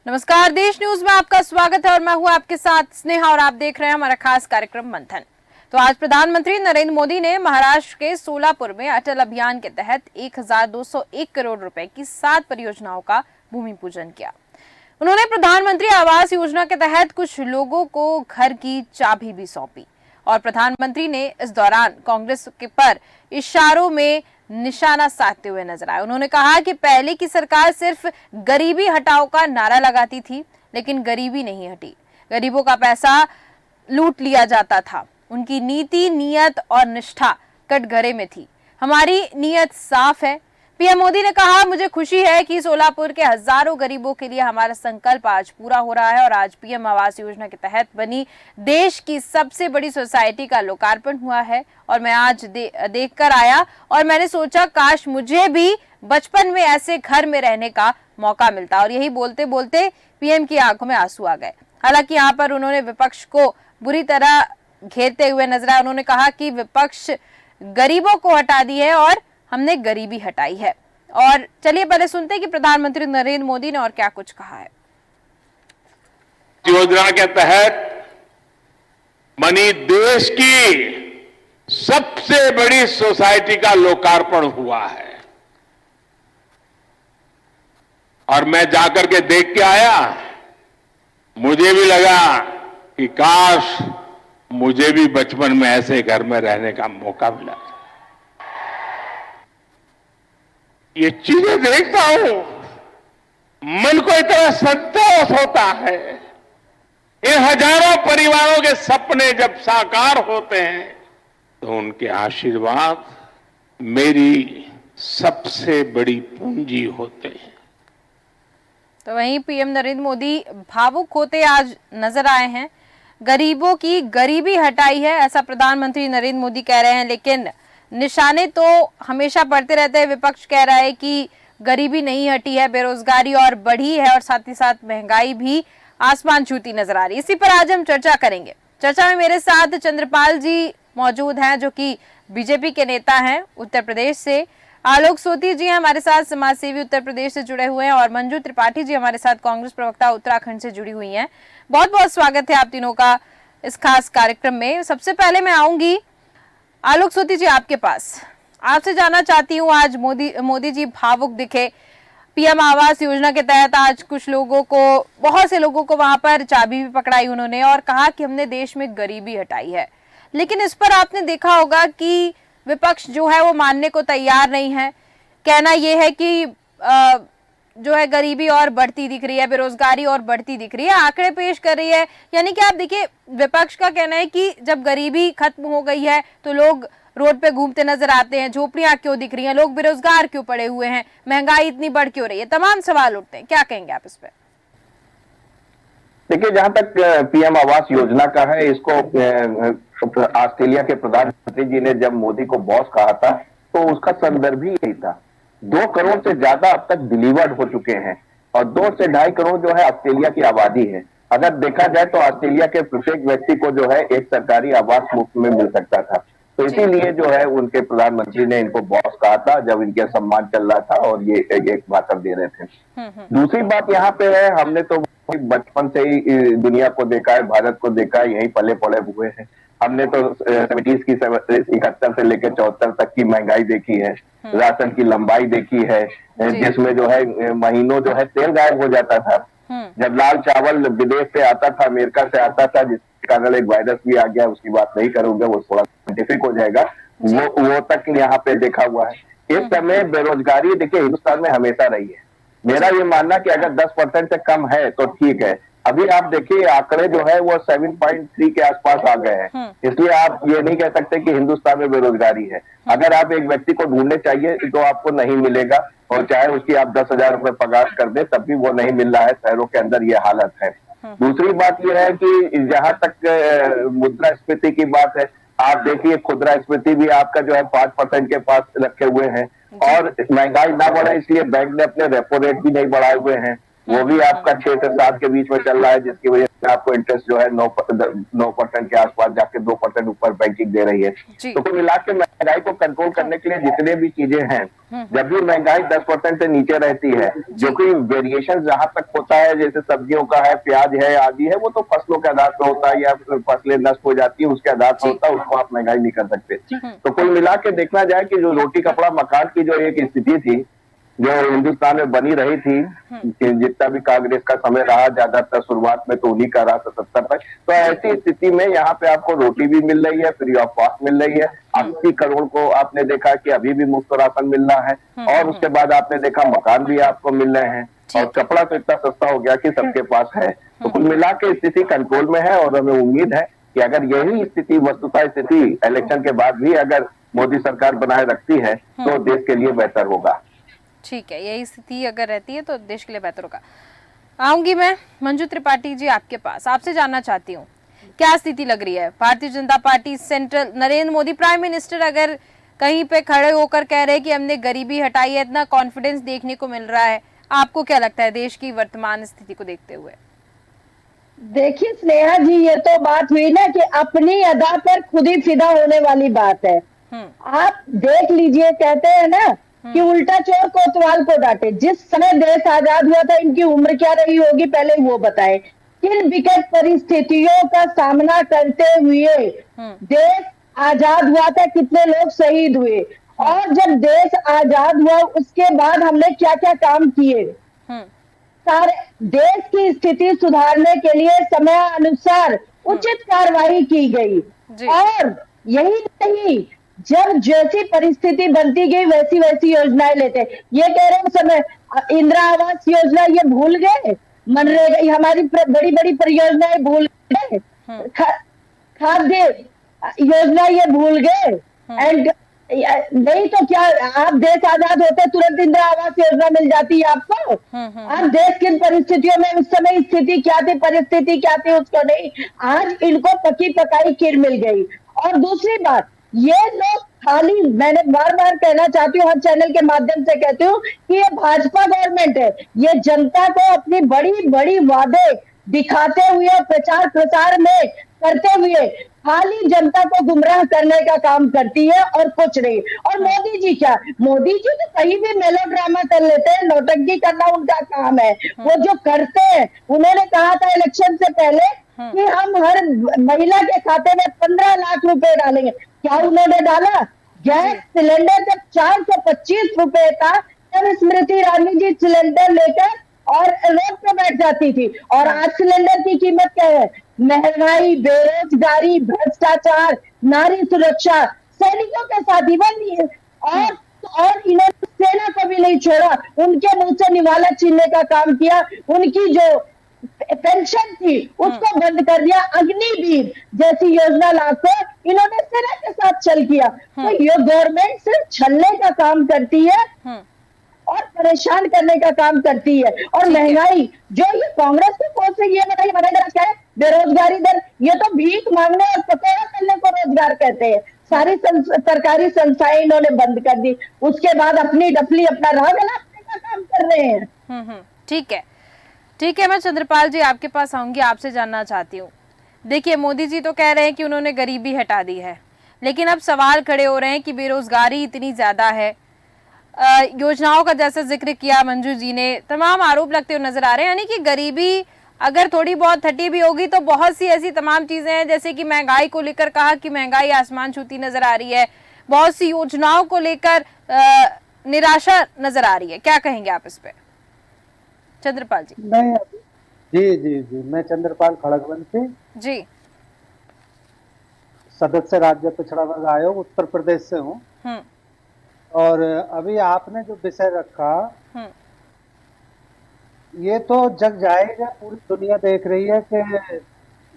नमस्कार, देश न्यूज में आपका स्वागत है और मैं हूं आपके साथ स्नेहा और आप देख रहे हैं हमारा खास कार्यक्रम मंथन। तो आज प्रधानमंत्री नरेंद्र मोदी ने महाराष्ट्र के सोलापुर में अटल अभियान के तहत 1201 करोड़ रुपए की 7 परियोजनाओं का भूमि पूजन किया। उन्होंने प्रधानमंत्री आवास योजना के तहत कुछ लोगों को घर की चाबी भी सौंपी और प्रधानमंत्री ने इस दौरान कांग्रेस के पर इशारों में निशाना साधते हुए नजर आए। उन्होंने कहा कि पहले की सरकार सिर्फ गरीबी हटाओ का नारा लगाती थी, लेकिन गरीबी नहीं हटी। गरीबों का पैसा लूट लिया जाता था। उनकी नीति, नियत और निष्ठा कटघरे में थी। हमारी नियत साफ है। पीएम मोदी ने कहा, मुझे खुशी है कि सोलापुर के हजारों गरीबों के लिए हमारा संकल्प आज पूरा हो रहा है और आज पीएम आवास योजना के तहत बनी देश की सबसे बड़ी सोसाइटी का लोकार्पण हुआ है और मैं आज देख कर आया और मैंने सोचा काश मुझे भी बचपन में ऐसे घर में रहने का मौका मिलता। और यही बोलते बोलते पीएम की आंखों में आंसू आ गए। हालांकि यहाँ पर उन्होंने विपक्ष को बुरी तरह घेरते हुए नजर आए। उन्होंने कहा कि विपक्ष गरीबों को हटा दी है और हमने गरीबी हटाई है। और चलिए पहले सुनते हैं कि प्रधानमंत्री नरेंद्र मोदी ने और क्या कुछ कहा है। योजना के तहत बनी देश की सबसे बड़ी सोसाइटी का लोकार्पण हुआ है और मैं जाकर के देख के आया। मुझे भी लगा कि काश मुझे भी बचपन में ऐसे घर में रहने का मौका मिला। ये चीजें देखता हूं, मन को इतना संतोष होता है। इन हजारों परिवारों के सपने जब साकार होते हैं तो उनके आशीर्वाद मेरी सबसे बड़ी पूंजी होते हैं। तो वहीं पीएम नरेंद्र मोदी भावुक होते आज नजर आए हैं। गरीबों की गरीबी हटाई है, ऐसा प्रधानमंत्री नरेंद्र मोदी कह रहे हैं, लेकिन निशाने तो हमेशा पड़ते रहते हैं। विपक्ष कह रहा है कि गरीबी नहीं हटी है, बेरोजगारी और बढ़ी है और साथ ही साथ महंगाई भी आसमान छूती नजर आ रही है। इसी पर आज हम चर्चा करेंगे। चर्चा में मेरे साथ चंद्रपाल जी मौजूद हैं जो कि बीजेपी के नेता हैं उत्तर प्रदेश से। आलोक सोती जी हमारे साथ, समाज सेवी उत्तर प्रदेश से जुड़े हुए हैं और मंजू त्रिपाठी जी हमारे साथ, कांग्रेस प्रवक्ता उत्तराखंड से जुड़ी हुई हैं। बहुत बहुत स्वागत है आप तीनों का इस खास कार्यक्रम में। सबसे पहले मैं आऊंगी आलोक सोती जी आपके पास। आपसे जानना चाहती हूँ, आज मोदी जी भावुक दिखे। पीएम आवास योजना के तहत आज कुछ लोगों को, बहुत से लोगों को वहां पर चाबी भी पकड़ाई उन्होंने और कहा कि हमने देश में गरीबी हटाई है। लेकिन इस पर आपने देखा होगा कि विपक्ष जो है वो मानने को तैयार नहीं है। कहना यह है कि जो है गरीबी और बढ़ती दिख रही है, बेरोजगारी और बढ़ती दिख रही है, आंकड़े पेश कर रही है। यानी कि आप देखिए, विपक्ष का कहना है कि जब गरीबी खत्म हो गई है तो लोग रोड पे घूमते नजर आते हैं, झोपड़ियां क्यों दिख रही हैं, लोग बेरोजगार क्यों पड़े हुए हैं, महंगाई इतनी बढ़ क्यों रही है, तमाम सवाल उठते हैं। क्या कहेंगे आप इस पे? देखिए, जहां तक पीएम आवास योजना का है, इसको ऑस्ट्रेलिया के प्रधानमंत्री जी ने जब मोदी को बॉस कहा था तो उसका संदर्भ ही यही था। 2 करोड़ से ज्यादा अब तक डिलीवर्ड हो चुके हैं और 2 से 2.5 करोड़ जो है ऑस्ट्रेलिया की आबादी है। अगर देखा जाए तो ऑस्ट्रेलिया के प्रत्येक व्यक्ति को जो है एक सरकारी आवास मुफ्त में मिल सकता था। तो इसीलिए जो है उनके प्रधानमंत्री ने इनको बॉस कहा था जब इनके सम्मान चल रहा था और ये एक भाषण दे रहे थे। दूसरी बात यहाँ पे है, हमने तो बचपन से ही दुनिया को देखा है, भारत को देखा है, यही पले पड़े हुए हैं। हमने तो 70s की 71 से लेकर 74 तक की महंगाई देखी है, राशन की लंबाई देखी है, जिसमें जो है महीनों जो है तेल गायब हो जाता था। जब लाल चावल विदेश से आता था, अमेरिका से आता था, जिसके कारण एक वायरस भी आ गया, उसकी बात नहीं करूंगा, वो थोड़ा साइंटिफिक हो जाएगा, वो तक यहाँ पे देखा हुआ है। इस समय बेरोजगारी देखिए हिंदुस्तान में हमेशा रही है। मेरा ये मानना कि अगर 10% से कम है तो ठीक है। अभी आप देखिए आंकड़े जो है वो 7.3 के आसपास आ गए हैं। इसलिए आप ये नहीं कह सकते कि हिंदुस्तान में बेरोजगारी है। अगर आप एक व्यक्ति को ढूंढने चाहिए तो आपको नहीं मिलेगा, और चाहे उसकी आप 10,000 रुपए पगार कर दे तब भी वो नहीं मिल रहा है। शहरों के अंदर ये हालत है। दूसरी बात यह है कि जहां तक मुद्रास्फीति की बात है, आप देखिए खुदरा स्फीति भी आपका जो है 5% के पास रखे हुए हैं और महंगाई ना बढ़े इसलिए बैंक ने अपने रेपो रेट भी नहीं बढ़ाए हुए हैं। वो भी आपका 6 से 7 के बीच में चल रहा है, जिसकी वजह से आपको इंटरेस्ट जो है 9% के आसपास जाके 2% ऊपर बैंकिंग दे रही है। जी। तो कुल मिला के महंगाई को कंट्रोल करने के लिए जितने भी चीजें हैं, जब भी महंगाई 10% से नीचे रहती है, जो कि वेरिएशन जहां तक होता है, जैसे सब्जियों का है, प्याज है, आदि है, वो तो फसलों के आधार पर होता है या फसलें नष्ट हो जाती है उसके आधार पर होता है, उसको आप महंगाई नहीं कर सकते। तो कुल मिला के देखना जाए कि जो रोटी कपड़ा मकान की जो एक स्थिति थी जो हिंदुस्तान में बनी रही थी, कि जितना भी कांग्रेस का समय रहा, ज्यादातर शुरुआत में तो उन्हीं का रहा 77 तक, तो ऐसी स्थिति में यहाँ पे आपको रोटी भी मिल रही है, फ्री ऑफ कॉस्ट मिल रही है। 80 करोड़ को आपने देखा कि अभी भी मुफ्त राशन मिल रहा है, और उसके बाद आपने देखा मकान भी आपको मिल रहे हैं, और कपड़ा तो इतना सस्ता हो गया कि सबके पास है। तो कुल मिला के स्थिति कंट्रोल में है, और हमें उम्मीद है कि अगर यही स्थिति वस्तुतः स्थिति इलेक्शन के बाद भी अगर मोदी सरकार बनाए रखती है तो देश के लिए बेहतर होगा। ठीक है, यही स्थिति अगर रहती है तो देश के लिए बेहतर होगा। आऊंगी मैं मंजू त्रिपाठी जी आपके पास, आपसे जानना चाहती हूँ क्या स्थिति लग रही है। Bharatiya Janata party central, Narendra Modi prime minister अगर कहीं पे खड़े होकर कह रहे हैं कि हमने गरीबी हटाई है, इतना कॉन्फिडेंस देखने को मिल रहा है, आपको क्या लगता है देश की वर्तमान स्थिति को देखते हुए? देखिए स्नेहा जी, ये तो बात हुई ना कि अपनी अदा पर खुद ही फिदा होने वाली बात है। आप देख लीजिए, कहते हैं ना कि उल्टा चोर कोतवाल को डांटे। जिस समय देश आजाद हुआ था, इनकी उम्र क्या रही होगी पहले वो बताएं। किन विकट परिस्थितियों का सामना करते हुए देश आजाद हुआ था, कितने लोग शहीद हुए, और जब देश आजाद हुआ उसके बाद हमने क्या क्या काम किए। सारे देश की स्थिति सुधारने के लिए समय अनुसार उचित कार्रवाई की गई, और यही नहीं, जब जैसी परिस्थिति बनती गई वैसी वैसी योजनाएं लेते। ये कह रहे हैं समय इंदिरा आवास योजना ये भूल गए, मनरेगा हमारी बड़ी बड़ी परियोजनाएं भूल गए, खाद्य योजना ये भूल गए, एंड नहीं तो क्या आप देश आजाद होते तुरंत इंदिरा आवास योजना मिल जाती है आपको। आप देश किन परिस्थितियों में, उस समय स्थिति क्या थी, परिस्थिति क्या थी उसको नहीं, आज इनको पकी पकाई खीर मिल गई। और दूसरी बात, ये लोग खाली, मैंने बार बार कहना चाहती हूँ, हर चैनल के माध्यम से कहती हूँ कि ये भाजपा गवर्नमेंट है, ये जनता को अपनी बड़ी बड़ी वादे दिखाते हुए प्रचार प्रसार में करते हुए खाली जनता को गुमराह करने का काम करती है और कुछ नहीं। और मोदी जी क्या, मोदी जी तो कहीं भी मेलो ड्रामा कर लेते हैं, नौटंकी करना उनका काम है। वो जो करते हैं, उन्होंने कहा था इलेक्शन से पहले कि हम हर महिला के खाते में 15 लाख रुपए डालेंगे। क्या उन्होंने डाला? गैस सिलेंडर जब 425 रुपए था, तब स्मृति ईरानी जी सिलेंडर लेकर और रोड पे बैठ जाती थी, और आज सिलेंडर की कीमत क्या है? महंगाई, बेरोजगारी, भ्रष्टाचार, नारी सुरक्षा, सैनिकों के साथ ही बनी है। और इन्होंने सेना को भी नहीं छोड़ा, उनके मुंह से निवाला छीनने का काम किया, उनकी जो पेंशन थी उसको बंद कर दिया, अग्निवीर जैसी योजना लाकर इन्होंने सेना के साथ छल किया। तो ये गवर्नमेंट सिर्फ छलने का काम करती है और परेशान करने का काम करती है। और महंगाई जो ये कांग्रेस की फोर्स से, ये बताइए महंगाई क्या है? बेरोजगारी दर, ये तो भीख मांगने और पकौड़ा करने को रोजगार कहते हैं। सारी सरकारी संस्थाएं इन्होंने बंद कर दी, उसके बाद अपनी डफली अपना राह बनाने का काम कर रहे हैं। ठीक है, ठीक है, मैं चंद्रपाल जी आपके पास आऊंगी, आपसे जानना चाहती हूँ। देखिए, मोदी जी तो कह रहे हैं कि उन्होंने गरीबी हटा दी है, लेकिन अब सवाल खड़े हो रहे हैं कि बेरोजगारी इतनी ज्यादा है, योजनाओं का जैसा जिक्र किया मंजू जी ने, तमाम आरोप लगते हुए नजर आ रहे हैं। यानी कि गरीबी अगर थोड़ी बहुत हटी भी होगी तो बहुत सी ऐसी तमाम चीजें हैं, जैसे कि महंगाई को लेकर कहा कि महंगाई आसमान छूती नजर आ रही है, बहुत सी योजनाओं को लेकर निराशा नजर आ रही है। क्या कहेंगे आप इस पे चंद्रपाल जी? नहीं, जी, मैं चंद्रपाल खड़गवंशी जी, सदस्य राज्य पिछड़ा वर्ग आयोग उत्तर प्रदेश से हूँ। और अभी आपने जो विषय रखा, ये तो जग जाहिर है, पूरी दुनिया देख रही है कि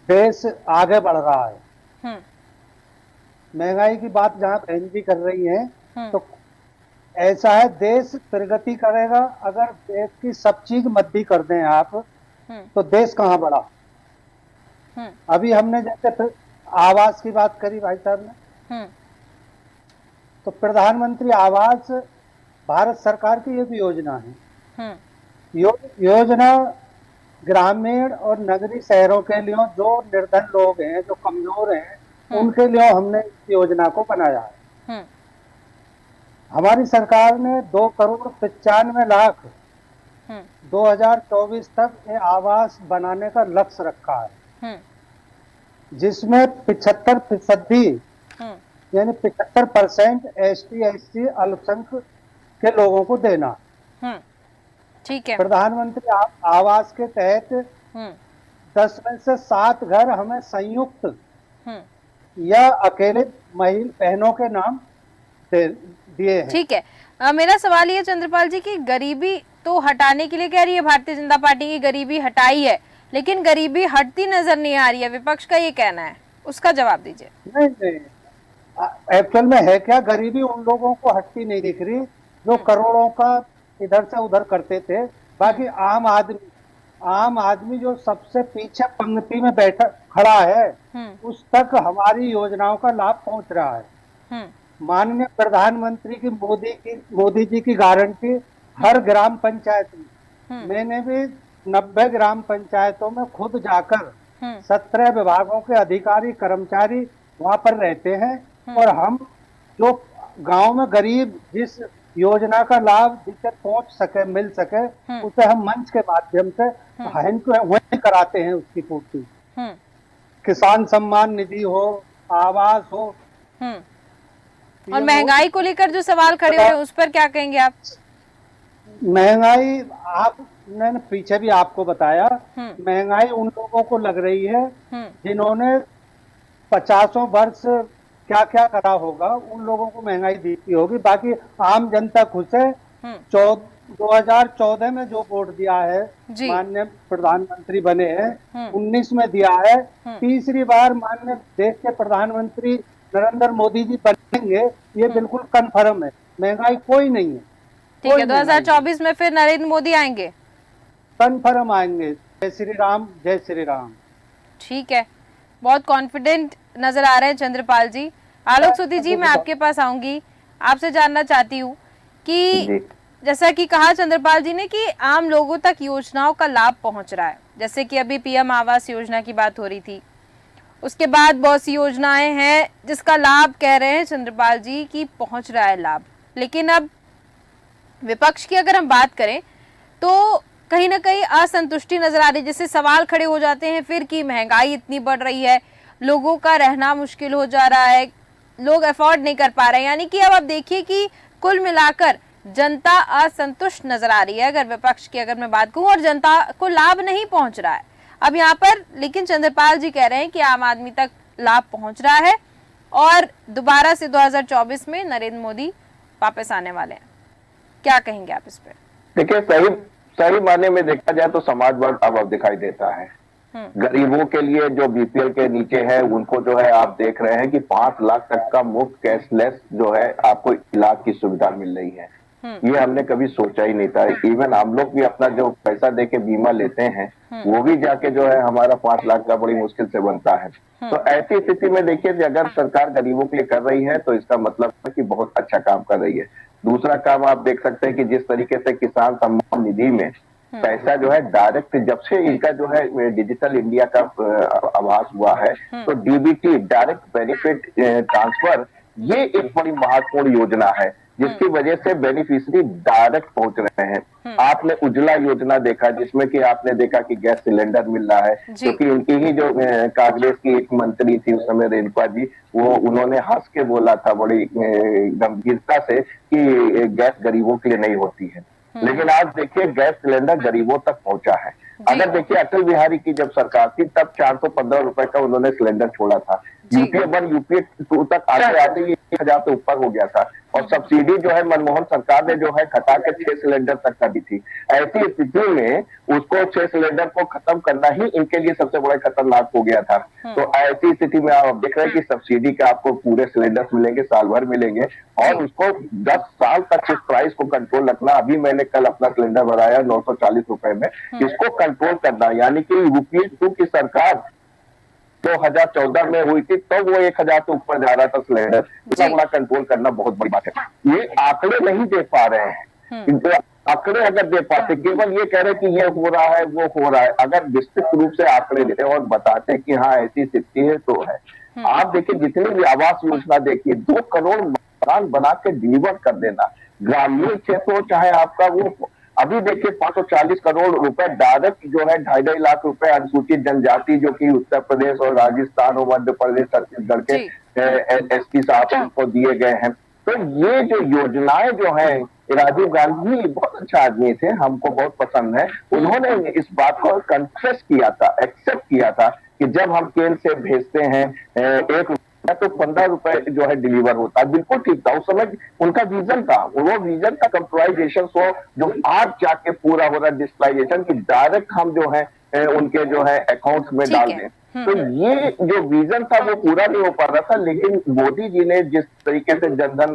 देश आगे बढ़ रहा है। महंगाई की बात जहाँ बहन जी कर रही है, तो ऐसा है, देश प्रगति करेगा अगर देश की सब चीज मद्दी कर दें आप, तो देश कहाँ बढ़ा। अभी हमने जैसे आवास की बात करी भाई साहब ने, तो प्रधानमंत्री आवास भारत सरकार की एक योजना है। योजना ग्रामीण और नगरीय शहरों के लिए, जो निर्धन लोग हैं, जो कमजोर हैं, उनके लिए हमने इस योजना को बनाया है। हमारी सरकार ने 2,95,00,000 2024 तक ये आवास बनाने का लक्ष्य रखा है, जिसमें 75% यानी 75% ST/SC अल्पसंख्यक के लोगों को देना। ठीक है। प्रधानमंत्री आवास के तहत 10 में से 7 घर हमें संयुक्त या अकेले महिला बहनों के नाम दिए हैं। ठीक है। मेरा सवाल ये चंद्रपाल जी की गरीबी तो हटाने के लिए कह रही है भारतीय जनता पार्टी की गरीबी हटाई है, लेकिन गरीबी हटती नजर नहीं आ रही है, विपक्ष का ये कहना है, उसका जवाब दीजिए। नहीं, एक्चुअल में है क्या, गरीबी उन लोगों को हटती नहीं दिख रही जो करोड़ों का इधर से उधर करते थे। बाकी आम आदमी जो सबसे पीछे पंक्ति में बैठा खड़ा है, उस तक हमारी योजनाओं का लाभ पहुंच रहा है। माननीय प्रधानमंत्री की मोदी जी की गारंटी हर ग्राम पंचायत में, मैंने भी 90 ग्राम पंचायतों में खुद जाकर 17 विभागों के अधिकारी कर्मचारी वहां पर रहते हैं, और हम जो गांव में गरीब जिस योजना का लाभ जिसे पहुंच सके, मिल सके, उसे हम मंच के माध्यम से वही कराते हैं उसकी पूर्ति। किसान सम्मान निधि हो, आवास हो। और महंगाई को लेकर जो सवाल खड़े हुए हैं उस पर क्या कहेंगे आप? महंगाई, मैंने पीछे भी आपको बताया, महंगाई उन लोगों को लग रही है जिन्होंने 50 वर्ष क्या क्या करा होगा, उन लोगों को महंगाई दिखती होगी। बाकी आम जनता खुश है। 2014 में जो वोट दिया है, माननीय प्रधानमंत्री बने हैं, 19 में दिया है, तीसरी बार माननीय देश के प्रधानमंत्री नरेंद्र मोदी जी बनेंगे, ये बिल्कुल कन्फर्म है। महंगाई कोई नहीं है। ठीक है, 2024 में फिर नरेंद्र मोदी आएंगे, कन्फर्म आएंगे। जय श्री राम, जय श्री राम। ठीक है, बहुत कॉन्फिडेंट नजर आ रहे हैं चंद्रपाल जी। आलोक सूदी जी, मैं आपके पास आऊंगी, आपसे जानना चाहती हूँ कि जैसा कि कहा चंद्रपाल जी ने कि आम लोगों तक योजनाओं का लाभ पहुंच रहा है, जैसे कि अभी PM आवास योजना की बात हो रही थी, उसके बाद बहुत सी योजनाएं हैं जिसका लाभ कह रहे हैं चंद्रपाल जी की पहुंच रहा है लाभ। लेकिन अब विपक्ष की अगर हम बात करें तो कहीं ना कहीं असंतुष्टि नजर आ रही है, जिससे सवाल खड़े हो जाते हैं फिर कि महंगाई इतनी बढ़ रही है, लोगों का रहना मुश्किल हो जा रहा है, लोग अफोर्ड नहीं कर पा रहे हैं। यानी कि अब आप देखिए कि कुल मिलाकर जनता असंतुष्ट नजर आ रही है, अगर विपक्ष की अगर मैं बात कहूं, और जनता को लाभ नहीं पहुंच रहा है अब यहाँ पर। लेकिन चंद्रपाल जी कह रहे हैं कि आम आदमी तक लाभ पहुंच रहा है और दोबारा से 2024 में नरेंद्र मोदी वापस आने वाले हैं। क्या कहेंगे आप इस पर? देखिए, सही मायने में देखा जाए तो समाजवाद अब दिखाई देता है। गरीबों के लिए जो BPL के नीचे है, उनको जो है आप देख रहे हैं कि 5 लाख तक का मुफ्त कैशलेस जो है आपको इलाज की सुविधा मिल रही है। ये हमने कभी सोचा ही नहीं था। इवन हम लोग भी अपना जो पैसा देके बीमा लेते हैं, वो भी जाके जो है हमारा 5 लाख का बड़ी मुश्किल से बनता है। तो ऐसी स्थिति में देखिए कि अगर सरकार गरीबों के लिए कर रही है तो इसका मतलब है कि बहुत अच्छा काम कर रही है। दूसरा काम आप देख सकते हैं कि जिस तरीके से किसान सम्मान निधि में पैसा जो है डायरेक्ट, जब से इनका जो है डिजिटल इंडिया का आभास हुआ है, तो DBT डायरेक्ट बेनिफिट ट्रांसफर, ये एक बड़ी महत्वपूर्ण योजना है जिसकी वजह से बेनिफिशियरी डायरेक्ट पहुंच रहे हैं। आपने उज्ज्वला योजना देखा, जिसमें कि आपने देखा कि गैस सिलेंडर मिल रहा है, क्योंकि उनकी ही जो कांग्रेस की एक मंत्री थी उस समय, रेणुका जी, वो उन्होंने हंस के बोला था बड़ी गंभीरता से कि गैस गरीबों के लिए नहीं होती है। लेकिन आज देखिए गैस सिलेंडर गरीबों तक पहुंचा है। अगर देखिए अटल बिहारी की जब सरकार थी तब 415 रुपए का उन्होंने सिलेंडर छोड़ा था। UPA 1 UPA 2 तक आते ही 1000 से ऊपर हो गया था, और सब्सिडी जो है मनमोहन सरकार ने जो है घटा के 6 सिलेंडर तक कर दी थी। ऐसी स्थिति में उसको 6 सिलेंडर को खत्म करना ही इनके लिए सबसे बड़ा खतरनाक हो गया था। तो ऐसी स्थिति में आप देख रहे हैं कि सब्सिडी के आपको पूरे सिलेंडर मिलेंगे, साल भर मिलेंगे, और उसको 10 साल तक इस प्राइस को कंट्रोल रखना। अभी मैंने कल अपना सिलेंडर भराया 940 रुपए में, इसको कंट्रोल करना, यानी कि UPA 2 की सरकार 2014 में हुई थी, तो वो 1000 से ऊपर जा रहा था सिलेंडर, इतना बड़ा कंट्रोल करना बहुत बड़ी बात है। ये आंकड़े नहीं दे पा रहे हैं। आंकड़े अगर दे पाते, केवल ये कह रहे कि ये हो रहा है वो हो रहा है, अगर विस्तृत रूप से आंकड़े देते और बताते कि हाँ ऐसी स्थिति है तो है। आप देखिए जितनी भी आवास योजना देखिए, 2 करोड़ मकान बना के डिलीवर कर देना, ग्रामीण क्षेत्र हो चाहे आपका वो, अभी देखिए 540 करोड़ रुपए डायरेक्ट जो है 2.5 लाख रुपए अनुसूचित जनजाति जो कि उत्तर प्रदेश और राजस्थान और मध्य प्रदेश छत्तीसगढ़ के एसपी साहब को दिए गए हैं। तो ये जो योजनाएं जो है, राजीव गांधी बहुत अच्छा आदमी थे, हमको बहुत पसंद है, उन्होंने इस बात को कन्फेस किया था, एक्सेप्ट किया था कि जब हम केंद्र से भेजते हैं 1 रुपया तो 15 रुपए जो है डिलीवर होता है। बिल्कुल ठीक था, उस समय उनका विजन था, वो विजन का कंप्यूटराइजेशन जो आज जाके पूरा हो रहा है डिजिटलाइजेशन की, डायरेक्ट हम जो है उनके जो है अकाउंट्स में डाल दें। तो ये जो विजन था वो पूरा नहीं हो पा रहा था, लेकिन मोदी जी ने जिस तरीके से जनधन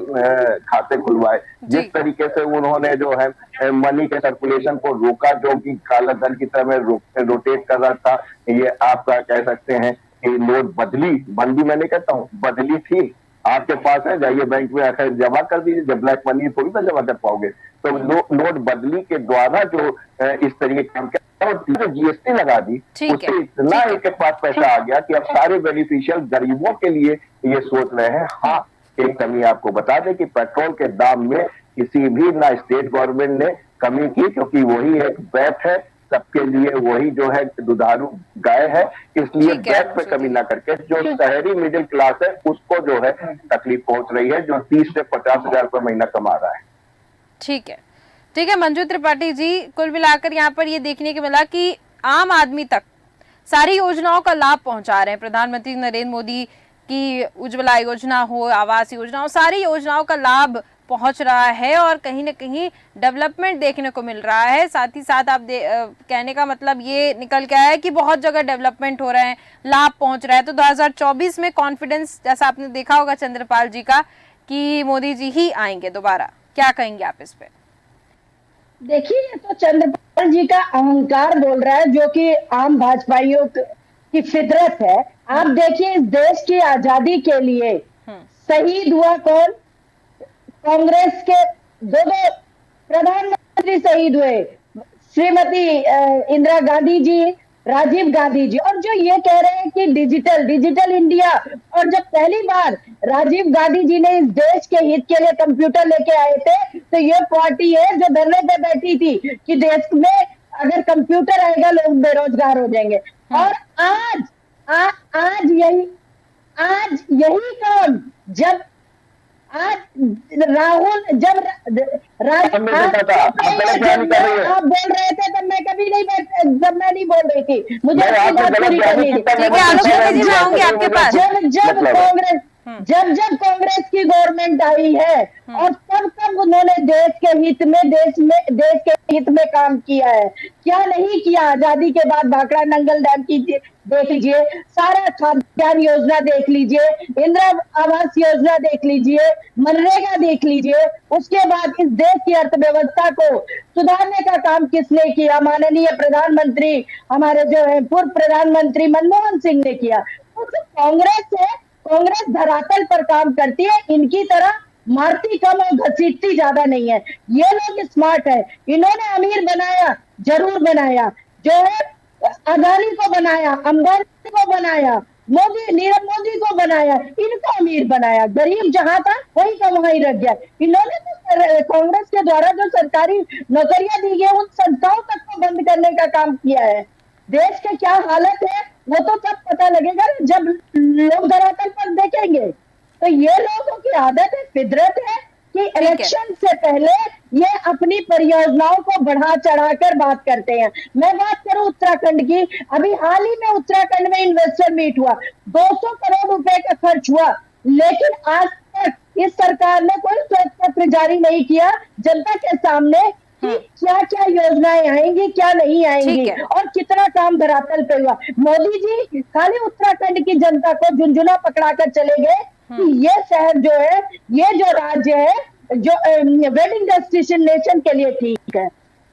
खाते खुलवाए, जिस तरीके से उन्होंने जो है मनी के सर्कुलेशन को रोका, जो कि काला धन की तरह में रोटेट कर रहा था, ये आपका कह सकते हैं कि नोट बंदी मैं नहीं कहता हूँ, बदली थी, आपके पास है जाइए बैंक में आकर जमा कर दीजिए, जब ब्लैक मनी थोड़ी ना जमा कर पाओगे। तो नोट बदली के द्वारा जो इस तरीके काम किया और जीएसटी लगा दी, उससे इतना इनके पास पैसा आ गया कि अब सारे बेनिफिशियल गरीबों के लिए ये सोच रहे हैं। हाँ, एक कमी आपको बता दें कि पेट्रोल के दाम में किसी भी ना स्टेट गवर्नमेंट ने कमी की, क्योंकि वही एक बैट है सबके लिए, वही जो है दुधारू गाय है, इसलिए बैट पे कमी ना करके जो शहरी मिडिल क्लास है उसको जो है तकलीफ पहुंच रही है, जो 30 से 50 हजार रुपये महीना कमा रहा है। ठीक है, ठीक है मंजू त्रिपाठी जी, कुल मिलाकर यहाँ पर ये देखने को मिला कि आम आदमी तक सारी योजनाओं का लाभ पहुंचा रहे हैं प्रधानमंत्री नरेंद्र मोदी की, उज्ज्वला योजना हो, आवास योजना हो, सारी योजनाओं का लाभ पहुंच रहा है और कहीं ना कहीं डेवलपमेंट देखने को मिल रहा है। साथ ही साथ आप कहने का मतलब ये निकल के आया है कि बहुत जगह डेवलपमेंट हो रहे हैं, लाभ पहुंच रहा है। तो 2024 में कॉन्फिडेंस जैसा आपने देखा होगा चंद्रपाल जी का कि मोदी जी ही आएंगे दोबारा, क्या कहेंगे आप इस पे? देखिए, ये तो चंद्रपाल जी का अहंकार बोल रहा है, जो कि आम भाजपाइयों की फितरत है। आप देखिए, इस देश की आजादी के लिए शहीद हुआ कौन? कांग्रेस के दो प्रधानमंत्री शहीद हुए, श्रीमती इंदिरा गांधी जी, राजीव गांधी जी। और जो ये कह रहे हैं कि डिजिटल इंडिया, और जब पहली बार राजीव गांधी जी ने इस देश के हित के लिए कंप्यूटर लेके आए थे, तो ये पार्टी है जो धरने पे बैठी थी कि देश में अगर कंप्यूटर आएगा लोग बेरोजगार हो जाएंगे। और आज यही काम जब आज राहुल जब आप बोल रहे थे तब मैं कभी नहीं जब मैं नहीं बोल रही थी, मुझे आपकी बात पूरी करनी थी। जब कांग्रेस की गवर्नमेंट आई है और तब उन्होंने देश के हित में काम किया है, क्या नहीं किया? आजादी के बाद भाखड़ा नंगल डैम की देख लीजिए, सारा खाद्यान्न योजना देख लीजिए, इंदिरा आवास योजना देख लीजिए, मनरेगा देख लीजिए। उसके बाद इस देश की अर्थव्यवस्था को सुधारने का काम किसने किया? माननीय प्रधानमंत्री, हमारे जो है पूर्व प्रधानमंत्री मनमोहन सिंह ने किया। तो कांग्रेस है, कांग्रेस धरातल पर काम करती है, इनकी तरह मारती कम और घसीटती ज्यादा नहीं है। ये लोग स्मार्ट है, इन्होंने अमीर बनाया, जरूर बनाया, जो है अदानी को बनाया, अंबानी को बनाया, नीरव मोदी को बनाया, इनको अमीर बनाया। गरीब जहां था वही का वहीं रख गया। इन्होंने तो कांग्रेस के द्वारा जो सरकारी नौकरियां दी गई उन संस्थाओं तक को बंद करने का काम किया है। देश के क्या हालत है वो तो तब पता लगेगा जब लोग धरातल पर देखेंगे। तो ये लोगों की आदत है, फितरत है कि इलेक्शन से पहले ये अपनी परियोजनाओं को बढ़ा चढ़ाकर बात करते हैं। मैं बात करूं उत्तराखंड की, अभी हाल ही में उत्तराखंड में इन्वेस्टर मीट हुआ, 200 करोड़ रुपए का खर्च हुआ, लेकिन आज तक इस सरकार ने कोई श्वेत पत्र जारी नहीं किया जनता के सामने कि क्या क्या योजनाएं आएंगी, क्या नहीं आएंगी और कितना काम धरातल पे हुआ। मोदी जी खाली उत्तराखंड की जनता को झुंझुना पकड़ाकर चले गए कि ये शहर जो है, ये जो राज्य है, जो वेडिंग डेस्टिनेशन के लिए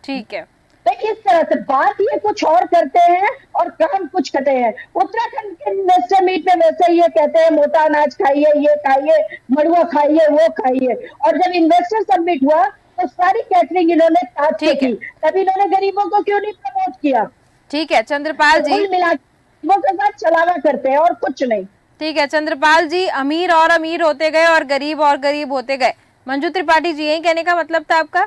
ठीक है। तो इस तरह से बात ये कुछ और करते हैं और काम कुछ करते हैं। उत्तराखंड के इन्वेस्टर मीट में वैसे ये कहते हैं मोटा अनाज खाइए, ये खाइए, मड़ुआ खाइए, वो खाइए, और जब इन्वेस्टर समिट हुआ वो सारी कैटरिंग इन्होंने ताज से ठीक है। की, तभी इन्होंने गरीबों को क्यों नहीं प्रमोट किया? ठीक है चंद्रपाल जी, कुल मिला के गरीबों के साथ चलावा करते हैं और कुछ नहीं। ठीक है चंद्रपाल जी, अमीर और अमीर होते गए और गरीब होते गए, मंजू त्रिपाठी जी, यही कहने का मतलब था आपका?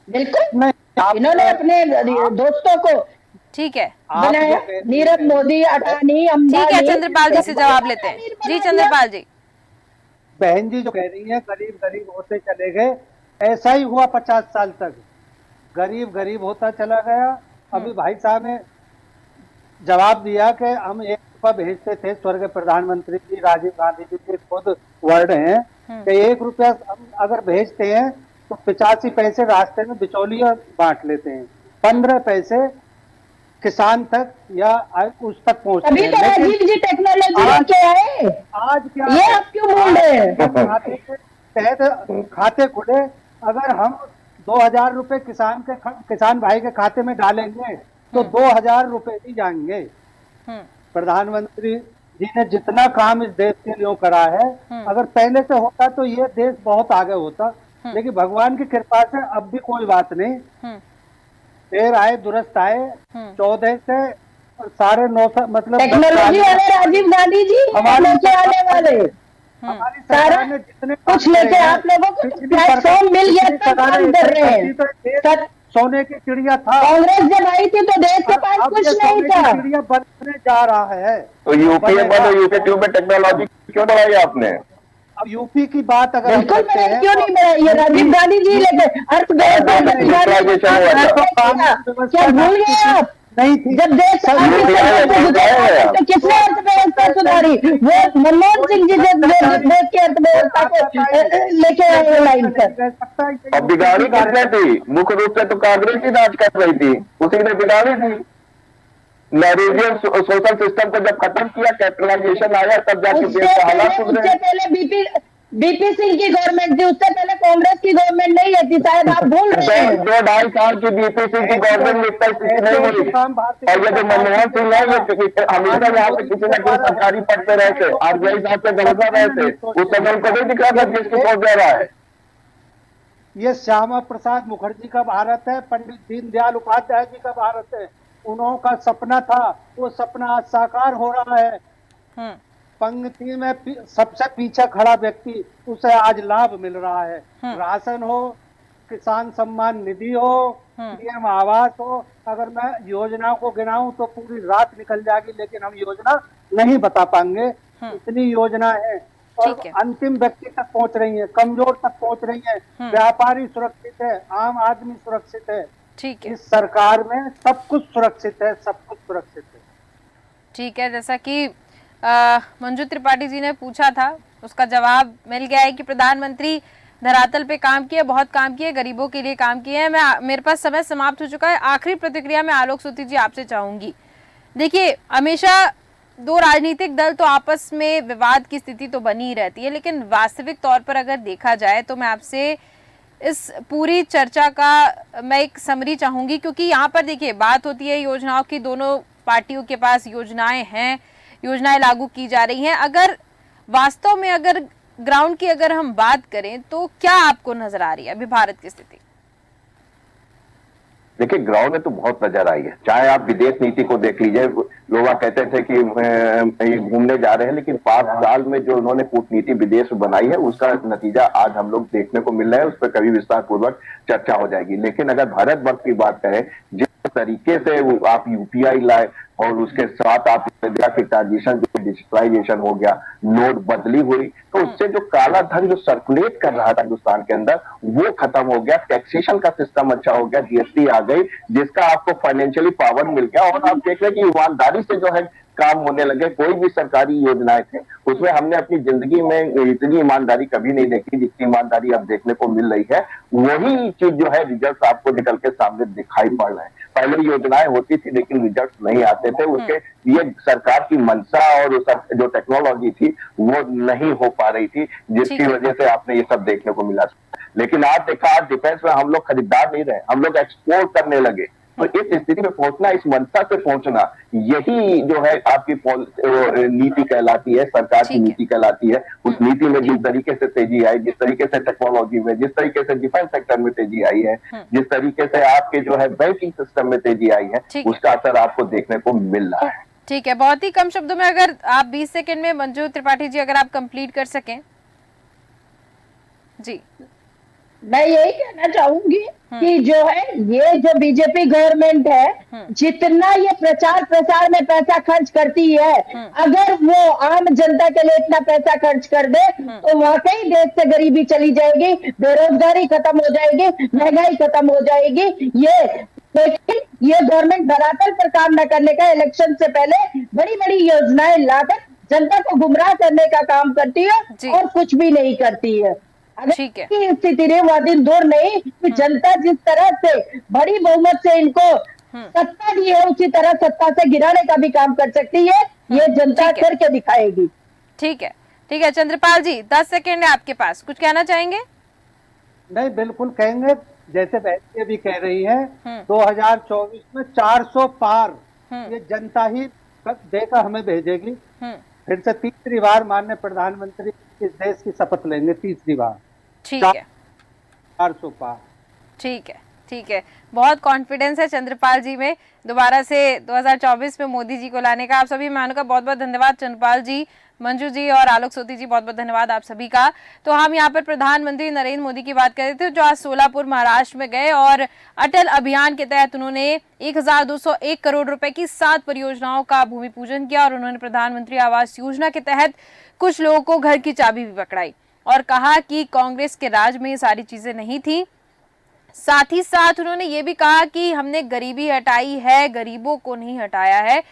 बिल्कुल नहीं, इन्होंने अपने दोस्तों को ठीक है, आप बनाया, जो कहती नीरव हैं- मोदी, अडानी, अंबानी। ठीक है चंद्रपाल जी से जवाब लेते हैं। जी चंद्रपाल जी, बहन जी जो कह रही है गरीब गरीब होते चले गए, ऐसा ही हुआ 50 साल तक, गरीब गरीब होता चला गया। अभी भाई साहब ने जवाब दिया कि हम 1 रुपया भेजते थे, स्वर्गीय प्रधानमंत्री जी राजीव गांधी जी के खुद वर्ड हैं कि 1 रुपया हम अगर भेजते हैं तो 85 पैसे रास्ते में बिचौलिया बांट लेते हैं, 15 पैसे किसान तक या उस तक पहुंचते तभी हैं। तो लेकिन राजीव जी टेक्नोलॉजी आज- लेके आए। आज क्या ये आप क्यों बोल रहे हैं? खाते के तहत खाते खुले, अगर हम 2000 रुपए किसान भाई के खाते में डालेंगे तो 2000 रुपए ही जाएंगे। प्रधानमंत्री जी ने जितना काम इस देश के लिए करा है, अगर पहले से होता तो ये देश बहुत आगे होता, लेकिन भगवान की कृपा से अब भी कोई बात नहीं। देर आए दुरुस्त आए, 14 से 9.5 मतलब टेक्नोलॉजी वाले राजीव गांधी जी हमारे लेके आने वाले, हमारी सारा सरकार ने जितने कुछ लेके आप लोगों को प्लेटफॉर्म मिल गया तब काम कर रहे हैं। सर, सोने की चिड़िया था, कांग्रेस जब आई थी तो देश के पास अब कुछ ये नहीं सोने था। की चिड़िया बनने जा रहा है। तो यूपीए पर तो यूपी ट्यूब में टेक्नोलॉजी क्यों दबाई आपने? अब यूपी की बात अगर हम बिल्कुल करते मैंने हैं क्यों नहीं बनाई? ये राजीव गांधी जी लेके क्या भूल गए आप? नहीं थी, जब देश तो किसने अर्थव्यवस्था सुधारी? वो मनमोहन सिंह जी जब देश की अर्थव्यवस्था को लेके आए लाइन पर। अब बिगाड़ी किसने थी? मुख्य रूप से तो कांग्रेस ही राज कर रही थी, उसी ने बिगाड़ी थी। नॉर्वेजियन सोशल सिस्टम को जब खत्म किया, कैपिटलाइजेशन आया, तब जाके देश का हालात सुधरे। उससे पहले बीपी सिंह की गवर्नमेंट थी, उससे पहले कांग्रेस की गवर्नमेंट नहीं है थी, शायद आप भूल रहे हैं। 2-2.5 साल की बीपी सिंह की गवर्नमेंट में इतना स्थिति नहीं हुई। और ये जो मनमोहन सिंह है, ये हमेशा यहाँ पे किसी न किसी सरकारी पद पे रहते, आरबीआई साहब से गवर्नर रहते, उस समय उनको नहीं दिख रहा था देश की पहुंच जा रहा है। ये श्यामा प्रसाद मुखर्जी का भारत है, पंडित दीनदयाल उपाध्याय जी का भारत है। उन्हों का सपना था, वो सपना आज साकार हो रहा है। पंक्ति में सबसे पीछे खड़ा व्यक्ति, उसे आज लाभ मिल रहा है। राशन हो, किसान सम्मान निधि हो, पीएम आवास हो, अगर मैं योजना को गिनाऊं तो पूरी रात निकल जाएगी, लेकिन हम योजना नहीं बता पाएंगे, इतनी योजना है। और अंतिम व्यक्ति तक पहुंच रही है, कमजोर तक पहुंच रही है, व्यापारी सुरक्षित है, आम आदमी सुरक्षित है। ठीक है, इस सरकार में सब कुछ सुरक्षित है, सब कुछ सुरक्षित है। ठीक है, जैसा कि मंजू त्रिपाठी जी ने पूछा था, उसका जवाब मिल गया है कि प्रधानमंत्री धरातल पे काम किए, बहुत काम किए, गरीबों के लिए काम किए हैं। मेरे पास समय समाप्त हो चुका है। आखिरी प्रतिक्रिया में आलोक सूती जी आपसे चाहूंगी। देखिए, हमेशा दो राजनीतिक दल तो आपस में विवाद की स्थिति तो बनी ही रहती है, लेकिन वास्तविक तौर पर अगर देखा जाए तो मैं आपसे इस पूरी चर्चा का मैं एक समरी चाहूंगी, क्योंकि यहाँ पर देखिए बात होती है योजनाओं की, दोनों पार्टियों के पास योजनाएं हैं, योजनाएं लागू की जा रही हैं। अगर वास्तव में अगर ग्राउंड की अगर हम बात करें तो क्या आपको नजर आ रही है अभी भारत की स्थिति? देखिए, ग्राउंड में तो बहुत नजर आई है। चाहे आप विदेश नीति को देख लीजिए, लोग कहते थे कि घूमने जा रहे हैं, लेकिन 5 साल में जो उन्होंने कूटनीति विदेश में बनाई है, उसका नतीजा आज हम लोग देखने को मिल रहा है। उस पर कभी विस्तार पूर्वक चर्चा हो जाएगी। लेकिन अगर भारत वर्ष की बात करें, जिस तरीके से आप यूपीआई लाए और उसके साथ आप ट्रांजिशन डिजिटलाइजेशन हो गया, नोट बदली हुई, तो उससे जो काला धन जो सर्कुलेट कर रहा था हिंदुस्तान के अंदर, वो खत्म हो गया। टैक्सेशन का सिस्टम अच्छा हो गया, जीएसटी आ गई, जिसका आपको फाइनेंशियली पावर मिल गया। और आप देख रहे हैं कि ईमानदारी से जो है काम होने लगे। कोई भी सरकारी योजनाएं थे उसमें हमने अपनी जिंदगी में इतनी ईमानदारी कभी नहीं देखी जितनी ईमानदारी अब देखने को मिल रही है। वही चीज जो है रिजल्ट आपको निकल के सामने दिखाई पड़ रहे हैं। पहले योजनाएं होती थी लेकिन रिजल्ट नहीं आते थे, उसके ये सरकार की मंशा और जो टेक्नोलॉजी थी वो नहीं हो पा रही थी, जिसकी वजह से आपने ये सब देखने को मिला। लेकिन आज देखा, आज डिफेंस में हम लोग खरीदार नहीं रहे, हम लोग एक्सपोर्ट करने लगे। तो इस स्थिति में पहुंचना, इस मंशा से पहुंचना, यही जो है आपकी नीति कहलाती है, सरकार की नीति कहलाती है। उस नीति में जिस तरीके से तेजी आई, जिस तरीके से टेक्नोलॉजी में, जिस तरीके से डिफेंस सेक्टर में तेजी आई है, जिस तरीके से आपके जो है बैंकिंग सिस्टम में तेजी आई है, उसका असर आपको देखने को मिल रहा है। ठीक है, बहुत ही कम शब्दों में अगर आप 20 सेकंड में मंजू त्रिपाठी जी अगर आप कंप्लीट कर सकें। जी, मैं यही कहना चाहूंगी कि जो है ये जो बीजेपी गवर्नमेंट है, जितना ये प्रचार प्रसार में पैसा खर्च करती है, अगर वो आम जनता के लिए इतना पैसा खर्च कर दे तो वाकई देश से गरीबी चली जाएगी, बेरोजगारी खत्म हो जाएगी, महंगाई खत्म हो जाएगी। लेकिन ये गवर्नमेंट धरातल पर काम न करने का, इलेक्शन से पहले बड़ी बड़ी योजनाएं लाकर जनता को गुमराह करने का काम करती है और कुछ भी नहीं करती है। ठीक है, स्थिति नहीं, वह दिन दूर नहीं कि जनता जिस तरह से बड़ी बहुमत से इनको सत्ता दी है, उसी तरह सत्ता से गिराने का भी काम कर सकती है। ये जनता करके दिखाएगी। ठीक है, ठीक है। चंद्रपाल जी 10 सेकंड है आपके पास, कुछ कहना चाहेंगे? नहीं, बिल्कुल कहेंगे। जैसे बहन भी कह रही है 2024 में 400 पार ये जनता ही देकर हमें भेजेगी। फिर से तीसरी बार माननीय प्रधानमंत्री इस देश की शपथ लेंगे, तीसरी बार। ठीक है, 400 पार। ठीक है, ठीक है। बहुत कॉन्फिडेंस है चंद्रपाल जी में दोबारा से 2024 में मोदी जी को लाने का। आप सभी मेहमानों का बहुत बहुत धन्यवाद। चंद्रपाल जी, मंजू जी और आलोक सोती जी, बहुत बहुत धन्यवाद आप सभी का। तो हम यहाँ पर प्रधानमंत्री नरेंद्र मोदी की बात कर रहे थे, जो आज सोलापुर महाराष्ट्र में गए और अटल अभियान के तहत उन्होंने 1201 करोड़ रुपए की 7 परियोजनाओं का भूमि पूजन किया और उन्होंने प्रधानमंत्री आवास योजना के तहत कुछ लोगों को घर की चाबी भी पकड़ाई और कहा कि कांग्रेस के राज में ये सारी चीजें नहीं थी। साथ ही साथ उन्होंने ये भी कहा कि हमने गरीबी हटाई है, गरीबों को नहीं हटाया है।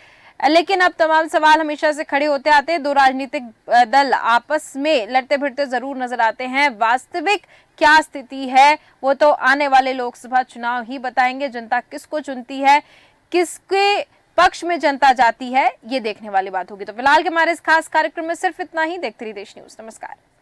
लेकिन अब तमाम सवाल हमेशा से खड़े होते आते हैं। दो राजनीतिक दल आपस में लड़ते भिड़ते जरूर नजर आते हैं। वास्तविक क्या स्थिति है वो तो आने वाले लोकसभा चुनाव ही बताएंगे। जनता किसको चुनती है, किसके पक्ष में जनता जाती है, ये देखने वाली बात होगी। तो फिलहाल के हमारे इस खास कार्यक्रम में सिर्फ इतना ही। देखते रहिए देश न्यूज। नमस्कार।